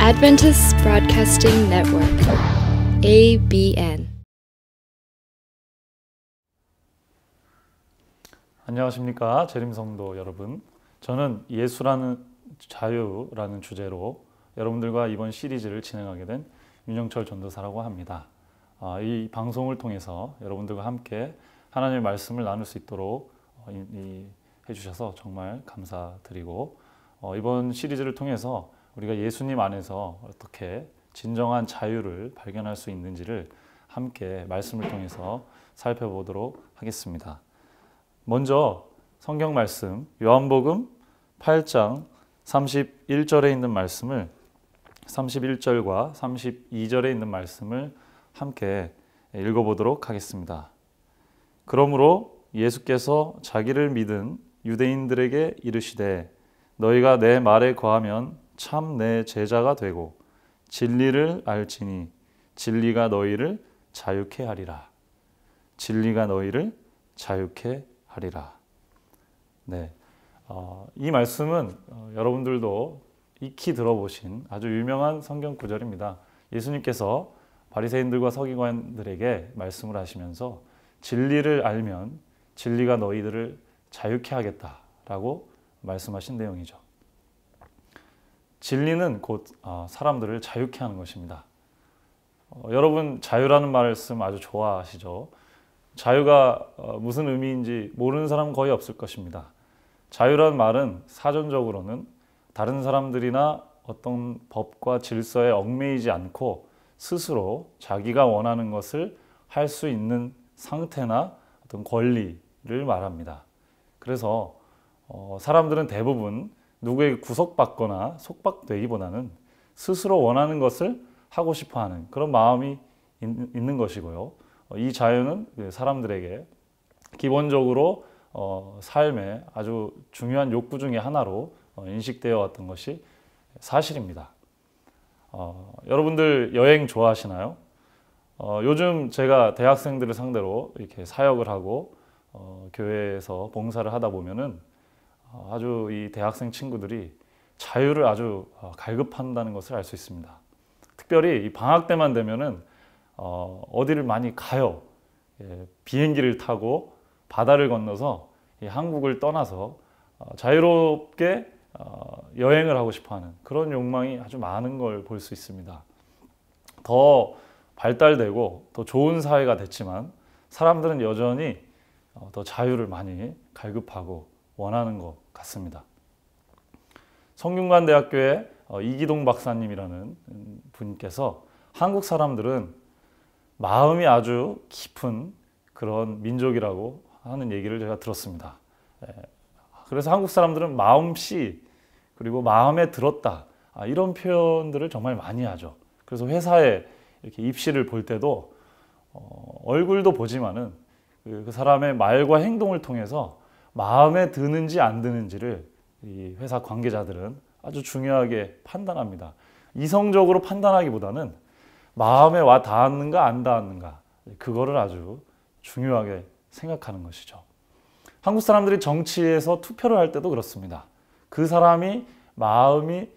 Adventist Broadcasting Network, ABN. 안녕하십니까, 재림성도 여러분. 저는 예수라는 자유라는 주제로 여러분들과 이번 시리즈를 진행하게 된 윤영철 전도사라고 합니다. 이 방송을 통해서 여러분들과 함께 하나님의 말씀을 나눌 수 있도록 해주셔서 정말 감사드리고, 이번 시리즈를 통해서 우리가 예수님 안에서 어떻게 진정한 자유를 발견할 수 있는지를 함께 말씀을 통해서 살펴보도록 하겠습니다. 먼저 성경 말씀 요한복음 8장 31절에 있는 말씀을 31절과 32절에 있는 말씀을 함께 읽어보도록 하겠습니다. 그러므로 예수께서 자기를 믿은 유대인들에게 이르시되 너희가 내 말에 거하면 참 내 제자가 되고 진리를 알지니 진리가 너희를 자유케 하리라. 진리가 너희를 자유케 하리라. 네, 이 말씀은 여러분들도 익히 들어보신 아주 유명한 성경 구절입니다. 예수님께서 바리새인들과 서기관들에게 말씀을 하시면서 진리를 알면 진리가 너희들을 자유케 하겠다라고 말씀하신 내용이죠. 진리는 곧 사람들을 자유케 하는 것입니다. 여러분 자유라는 말씀 아주 좋아하시죠? 자유가 무슨 의미인지 모르는 사람은 거의 없을 것입니다. 자유라는 말은 사전적으로는 다른 사람들이나 어떤 법과 질서에 얽매이지 않고 스스로 자기가 원하는 것을 할 수 있는 상태나 어떤 권리를 말합니다. 그래서 사람들은 대부분 누구에게 구속받거나 속박되기보다는 스스로 원하는 것을 하고 싶어하는 그런 마음이 있는 것이고요. 이 자유는 사람들에게 기본적으로 삶의 아주 중요한 욕구 중에 하나로 인식되어 왔던 것이 사실입니다. 여러분들 여행 좋아하시나요? 요즘 제가 대학생들을 상대로 이렇게 사역을 하고 교회에서 봉사를 하다 보면은 아주 이 대학생 친구들이 자유를 아주 갈급한다는 것을 알 수 있습니다. 특별히 이 방학 때만 되면은 어디를 많이 가요. 비행기를 타고 바다를 건너서 이 한국을 떠나서 자유롭게 여행을 하고 싶어하는 그런 욕망이 아주 많은 걸 볼 수 있습니다. 더 발달되고 더 좋은 사회가 됐지만 사람들은 여전히 더 자유를 많이 갈급하고 원하는 것 같습니다. 성균관대학교의 이기동 박사님이라는 분께서 한국 사람들은 마음이 아주 깊은 그런 민족이라고 하는 얘기를 제가 들었습니다. 그래서 한국 사람들은 마음씨 그리고 마음에 들었다 이런 표현들을 정말 많이 하죠. 그래서 회사에 이렇게 입시를 볼 때도 얼굴도 보지만은 그 사람의 말과 행동을 통해서 마음에 드는지 안 드는지를 이 회사 관계자들은 아주 중요하게 판단합니다. 이성적으로 판단하기보다는 마음에 와 닿았는가 안 닿았는가 그거를 아주 중요하게 생각하는 것이죠. 한국 사람들이 정치에서 투표를 할 때도 그렇습니다. 그 사람이 마음이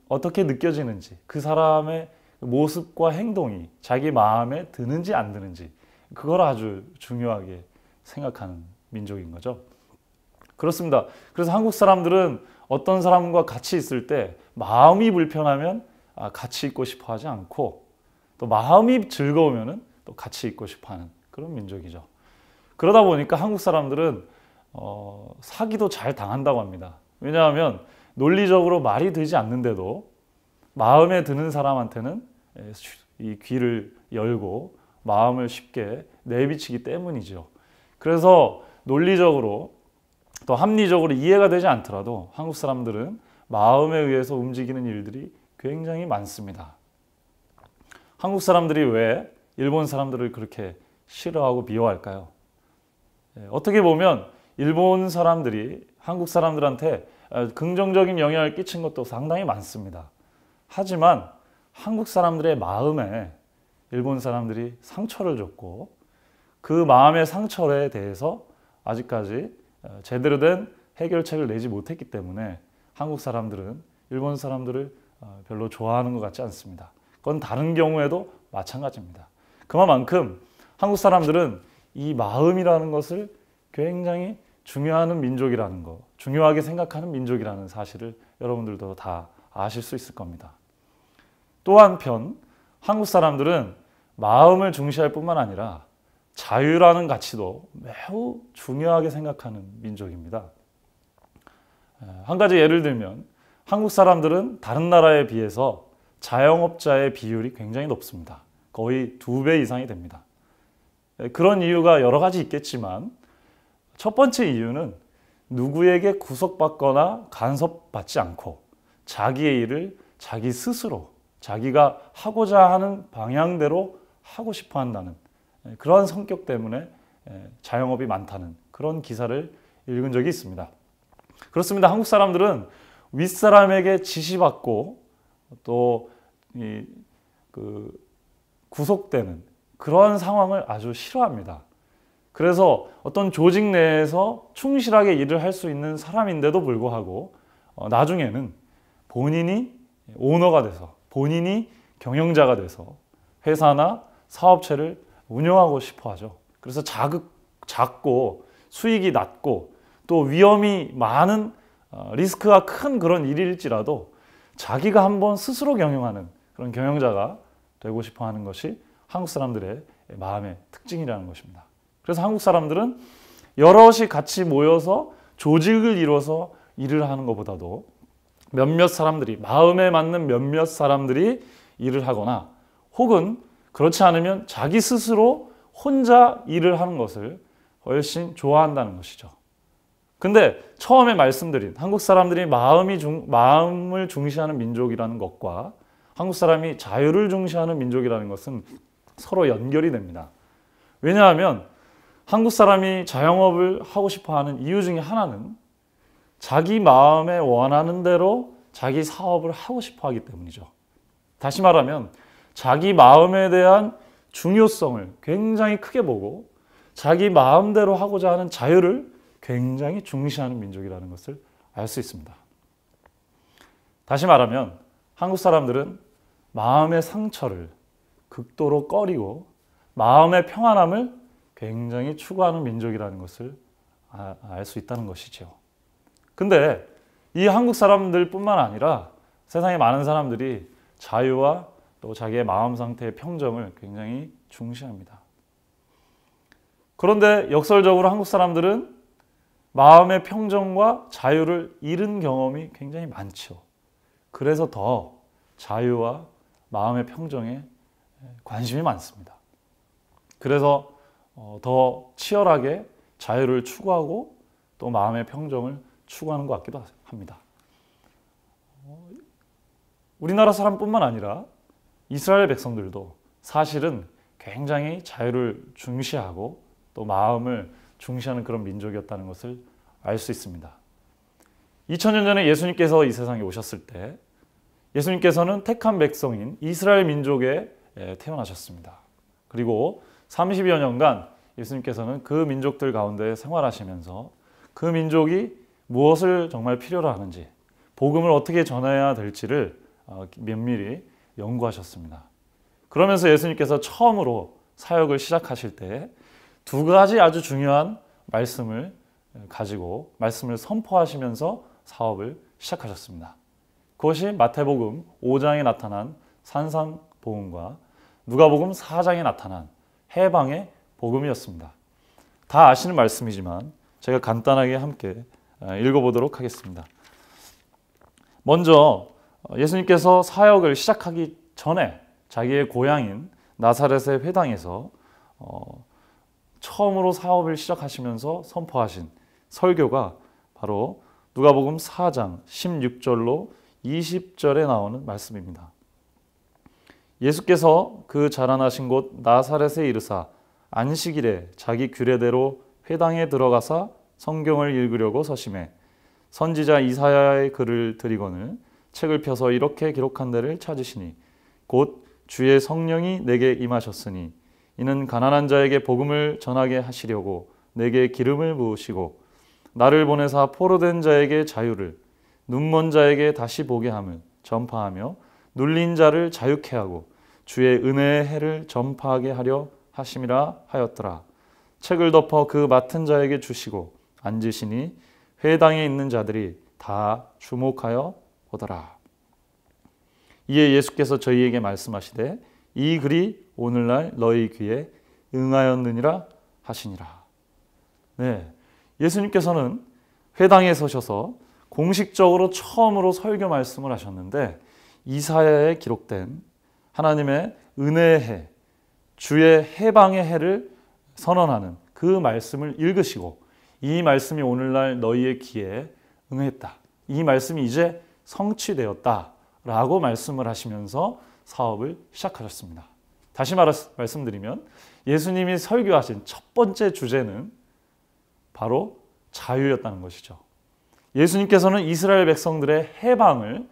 어떻게 느껴지는지 그 사람의 모습과 행동이 자기 마음에 드는지 안 드는지 그걸 아주 중요하게 생각하는 민족인 거죠. 그렇습니다. 그래서 한국 사람들은 어떤 사람과 같이 있을 때 마음이 불편하면 같이 있고 싶어 하지 않고 또 마음이 즐거우면 또 같이 있고 싶어 하는 그런 민족이죠. 그러다 보니까 한국 사람들은 사기도 잘 당한다고 합니다. 왜냐하면 논리적으로 말이 되지 않는데도 마음에 드는 사람한테는 이 귀를 열고 마음을 쉽게 내비치기 때문이죠. 그래서 논리적으로 또 합리적으로 이해가 되지 않더라도 한국 사람들은 마음에 의해서 움직이는 일들이 굉장히 많습니다. 한국 사람들이 왜 일본 사람들을 그렇게 싫어하고 미워할까요? 어떻게 보면 일본 사람들이 한국 사람들한테 긍정적인 영향을 끼친 것도 상당히 많습니다. 하지만 한국 사람들의 마음에 일본 사람들이 상처를 줬고 그 마음의 상처에 대해서 아직까지 제대로 된 해결책을 내지 못했기 때문에 한국 사람들은 일본 사람들을 별로 좋아하는 것 같지 않습니다. 그건 다른 경우에도 마찬가지입니다. 그만큼 한국 사람들은 이 마음이라는 것을 굉장히 중요하는 민족이라는 거, 중요하게 생각하는 민족이라는 사실을 여러분들도 다 아실 수 있을 겁니다. 또 한편 한국 사람들은 마음을 중시할 뿐만 아니라 자유라는 가치도 매우 중요하게 생각하는 민족입니다. 한 가지 예를 들면 한국 사람들은 다른 나라에 비해서 자영업자의 비율이 굉장히 높습니다. 거의 2배 이상이 됩니다. 그런 이유가 여러 가지 있겠지만 첫 번째 이유는 누구에게 구속받거나 간섭받지 않고 자기의 일을 자기 스스로 자기가 하고자 하는 방향대로 하고 싶어 한다는 그런 성격 때문에 자영업이 많다는 그런 기사를 읽은 적이 있습니다. 그렇습니다. 한국 사람들은 윗사람에게 지시받고 또 구속되는 그런 상황을 아주 싫어합니다. 그래서 어떤 조직 내에서 충실하게 일을 할 수 있는 사람인데도 불구하고 나중에는 본인이 오너가 돼서 본인이 경영자가 돼서 회사나 사업체를 운영하고 싶어 하죠. 그래서 작고 수익이 낮고 또 위험이 많은 리스크가 큰 그런 일일지라도 자기가 한번 스스로 경영하는 그런 경영자가 되고 싶어 하는 것이 한국 사람들의 마음의 특징이라는 것입니다. 그래서 한국 사람들은 여럿이 같이 모여서 조직을 이뤄서 일을 하는 것보다도 몇몇 사람들이 마음에 맞는 몇몇 사람들이 일을 하거나 혹은 그렇지 않으면 자기 스스로 혼자 일을 하는 것을 훨씬 좋아한다는 것이죠. 근데 처음에 말씀드린 한국 사람들이 마음을 중시하는 민족이라는 것과 한국 사람이 자유를 중시하는 민족이라는 것은 서로 연결이 됩니다. 왜냐하면 한국 사람이 자영업을 하고 싶어 하는 이유 중에 하나는 자기 마음에 원하는 대로 자기 사업을 하고 싶어 하기 때문이죠. 다시 말하면 자기 마음에 대한 중요성을 굉장히 크게 보고 자기 마음대로 하고자 하는 자유를 굉장히 중시하는 민족이라는 것을 알 수 있습니다. 다시 말하면 한국 사람들은 마음의 상처를 극도로 꺼리고 마음의 평안함을 굉장히 추구하는 민족이라는 것을 알 수 있다는 것이죠. 근데 이 한국 사람들뿐만 아니라 세상에 많은 사람들이 자유와 또 자기의 마음 상태의 평정을 굉장히 중시합니다. 그런데 역설적으로 한국 사람들은 마음의 평정과 자유를 잃은 경험이 굉장히 많죠. 그래서 더 자유와 마음의 평정에 관심이 많습니다. 그래서 더 치열하게 자유를 추구하고 또 마음의 평정을 추구하는 것 같기도 합니다. 우리나라 사람뿐만 아니라 이스라엘 백성들도 사실은 굉장히 자유를 중시하고 또 마음을 중시하는 그런 민족이었다는 것을 알 수 있습니다. 2000년 전에 예수님께서 이 세상에 오셨을 때 예수님께서는 택한 백성인 이스라엘 민족에 태어나셨습니다. 그리고 30여 년간 예수님께서는 그 민족들 가운데 생활하시면서 그 민족이 무엇을 정말 필요로 하는지 복음을 어떻게 전해야 될지를 면밀히 연구하셨습니다. 그러면서 예수님께서 처음으로 사역을 시작하실 때 2가지 아주 중요한 말씀을 가지고 말씀을 선포하시면서 사업을 시작하셨습니다. 그것이 마태복음 5장에 나타난 산상복음과 누가복음 4장에 나타난 해방의 복음이었습니다. 다 아시는 말씀이지만 제가 간단하게 함께 읽어보도록 하겠습니다. 먼저 예수님께서 사역을 시작하기 전에 자기의 고향인 나사렛의 회당에서 처음으로 사업을 시작하시면서 선포하신 설교가 바로 누가복음 4장 16절로 20절에 나오는 말씀입니다. 예수께서 그 자라나신 곳 나사렛에 이르사 안식일에 자기 규례대로 회당에 들어가사 성경을 읽으려고 서심해 선지자 이사야의 글을 들이거늘 책을 펴서 이렇게 기록한 데를 찾으시니 곧 주의 성령이 내게 임하셨으니 이는 가난한 자에게 복음을 전하게 하시려고 내게 기름을 부으시고 나를 보내사 포로된 자에게 자유를 눈먼 자에게 다시 보게 함을 전파하며 눌린 자를 자유케 하고 주의 은혜의 해를 전파하게 하려 하심이라 하였더라. 책을 덮어 그 맡은 자에게 주시고 앉으시니 회당에 있는 자들이 다 주목하여 보더라. 이에 예수께서 저희에게 말씀하시되 이 글이 오늘날 너희 귀에 응하였느니라 하시니라. 네, 예수님께서는 회당에 서셔서 공식적으로 처음으로 설교 말씀을 하셨는데 이사야에 기록된 하나님의 은혜의 해, 주의 해방의 해를 선언하는 그 말씀을 읽으시고 이 말씀이 오늘날 너희의 귀에 응했다. 이 말씀이 이제 성취되었다라고 말씀을 하시면서 사업을 시작하셨습니다. 다시 말씀드리면 예수님이 설교하신 첫 번째 주제는 바로 자유였다는 것이죠. 예수님께서는 이스라엘 백성들의 해방을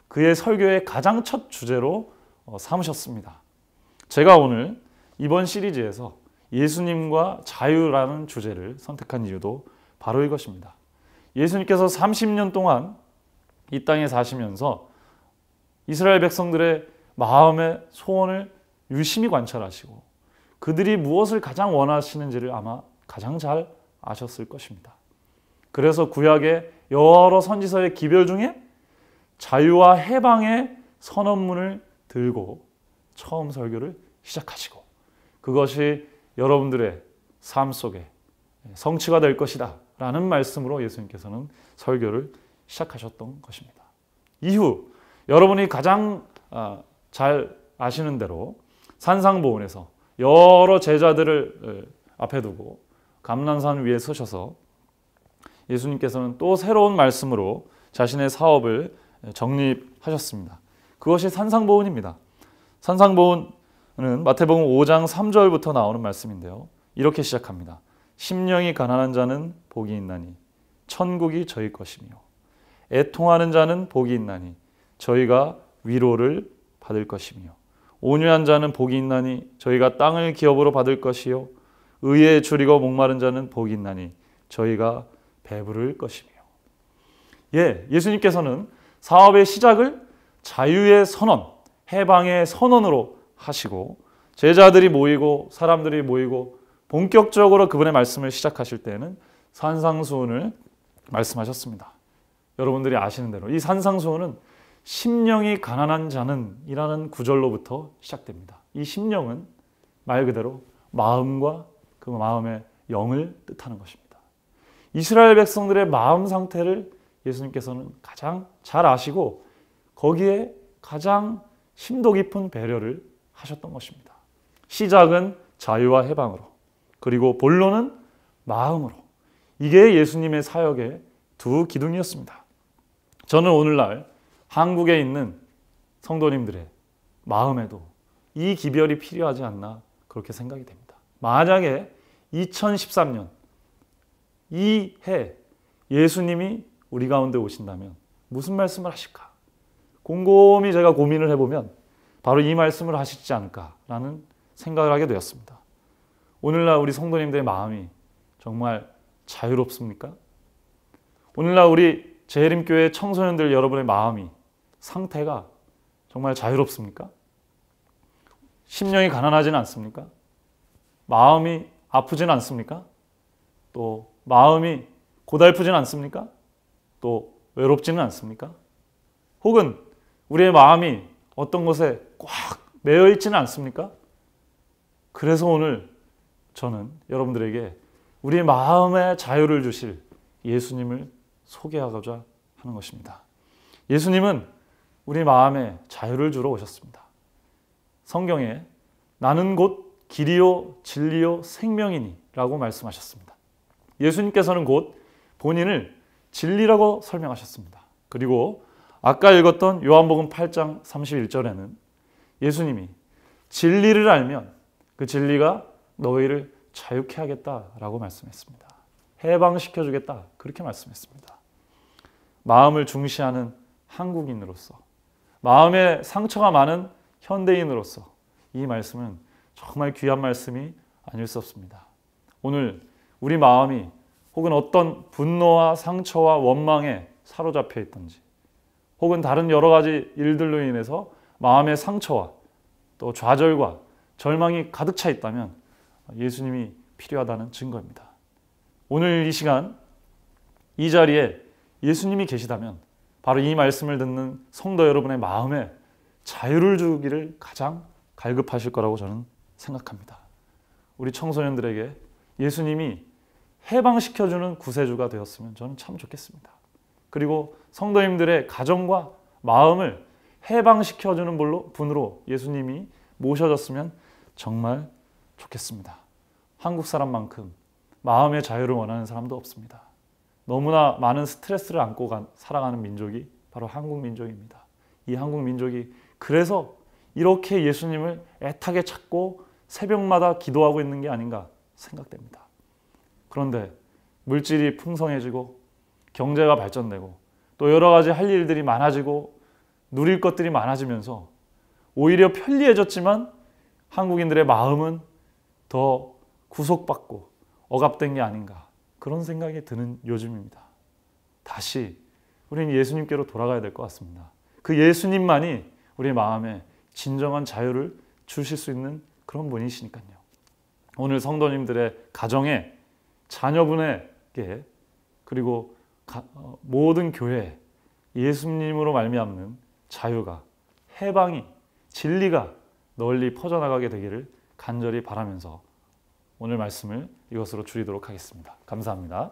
그의 설교의 가장 첫 주제로 삼으셨습니다. 제가 오늘 이번 시리즈에서 예수님과 자유라는 주제를 선택한 이유도 바로 이것입니다. 예수님께서 30년 동안 이 땅에 사시면서 이스라엘 백성들의 마음의 소원을 유심히 관찰하시고 그들이 무엇을 가장 원하시는지를 아마 가장 잘 아셨을 것입니다. 그래서 구약의 여러 선지서의 기별 중에 자유와 해방의 선언문을 들고 처음 설교를 시작하시고 그것이 여러분들의 삶 속에 성취가 될 것이다 라는 말씀으로 예수님께서는 설교를 시작하셨던 것입니다. 이후 여러분이 가장 잘 아시는 대로 산상보훈에서 여러 제자들을 앞에 두고 감난산 위에 서셔서 예수님께서는 또 새로운 말씀으로 자신의 사업을 정립하셨습니다. 그것이 산상보훈입니다. 산상보훈은 마태복음 5장 3절부터 나오는 말씀인데요. 이렇게 시작합니다. 심령이 가난한 자는 복이 있나니 천국이 저희 것이며 애통하는 자는 복이 있나니 저희가 위로를 받을 것이며 온유한 자는 복이 있나니 저희가 땅을 기업으로 받을 것이요 의에 줄이고 목마른 자는 복이 있나니 저희가 배부를 것이며. 예수님께서는 사업의 시작을 자유의 선언, 해방의 선언으로 하시고 제자들이 모이고 사람들이 모이고 본격적으로 그분의 말씀을 시작하실 때는 산상수훈을 말씀하셨습니다. 여러분들이 아시는 대로 이 산상수훈은 심령이 가난한 자는 이라는 구절로부터 시작됩니다. 이 심령은 말 그대로 마음과 그 마음의 영을 뜻하는 것입니다. 이스라엘 백성들의 마음 상태를 예수님께서는 가장 잘 아시고 거기에 가장 심도 깊은 배려를 하셨던 것입니다. 시작은 자유와 해방으로 그리고 본론은 마음으로. 이게 예수님의 사역의 두 기둥이었습니다. 저는 오늘날 한국에 있는 성도님들의 마음에도 이 기별이 필요하지 않나 그렇게 생각이 됩니다. 만약에 2013년 이 해 예수님이 우리 가운데 오신다면 무슨 말씀을 하실까? 곰곰이 제가 고민을 해보면 바로 이 말씀을 하시지 않을까라는 생각을 하게 되었습니다. 오늘날 우리 성도님들의 마음이 정말 자유롭습니까? 오늘날 우리 재림교회 청소년들 여러분의 마음이 상태가 정말 자유롭습니까? 심령이 가난하지는 않습니까? 마음이 아프지는 않습니까? 또 마음이 고달프지는 않습니까? 또 외롭지는 않습니까? 혹은 우리의 마음이 어떤 것에 꽉 매여 있지는 않습니까? 그래서 오늘 저는 여러분들에게 우리의 마음의 자유를 주실 예수님을 소개하고자 하는 것입니다. 예수님은 우리 마음에 자유를 주러 오셨습니다. 성경에 나는 곧 길이요 진리요 생명이니 라고 말씀하셨습니다. 예수님께서는 곧 본인을 진리라고 설명하셨습니다. 그리고 아까 읽었던 요한복음 8장 31절에는 예수님이 진리를 알면 그 진리가 너희를 자유케 하겠다라고 말씀했습니다. 해방시켜주겠다 그렇게 말씀했습니다. 마음을 중시하는 한국인으로서 마음에 상처가 많은 현대인으로서 이 말씀은 정말 귀한 말씀이 아닐 수 없습니다. 오늘 우리 마음이 혹은 어떤 분노와 상처와 원망에 사로잡혀 있든지 혹은 다른 여러 가지 일들로 인해서 마음의 상처와 또 좌절과 절망이 가득 차 있다면 예수님이 필요하다는 증거입니다. 오늘 이 시간 이 자리에 예수님이 계시다면 바로 이 말씀을 듣는 성도 여러분의 마음에 자유를 주기를 가장 갈급하실 거라고 저는 생각합니다. 우리 청소년들에게 예수님이 해방시켜주는 구세주가 되었으면 저는 참 좋겠습니다. 그리고 성도님들의 가정과 마음을 해방시켜주는 분으로 예수님이 모셔졌으면 정말 좋겠습니다. 한국 사람만큼 마음의 자유를 원하는 사람도 없습니다. 너무나 많은 스트레스를 안고 살아가는 민족이 바로 한국 민족입니다. 이 한국 민족이 그래서 이렇게 예수님을 애타게 찾고 새벽마다 기도하고 있는 게 아닌가 생각됩니다. 그런데 물질이 풍성해지고 경제가 발전되고 또 여러 가지 할 일들이 많아지고 누릴 것들이 많아지면서 오히려 편리해졌지만 한국인들의 마음은 더 구속받고 억압된 게 아닌가 그런 생각이 드는 요즘입니다. 다시 우리는 예수님께로 돌아가야 될 것 같습니다. 그 예수님만이 우리 마음에 진정한 자유를 주실 수 있는 그런 분이시니까요. 오늘 성도님들의 가정에 자녀분에게 그리고 모든 교회에 예수님으로 말미암는 자유가 해방이 진리가 널리 퍼져나가게 되기를 간절히 바라면서 오늘 말씀을 이것으로 줄이도록 하겠습니다. 감사합니다.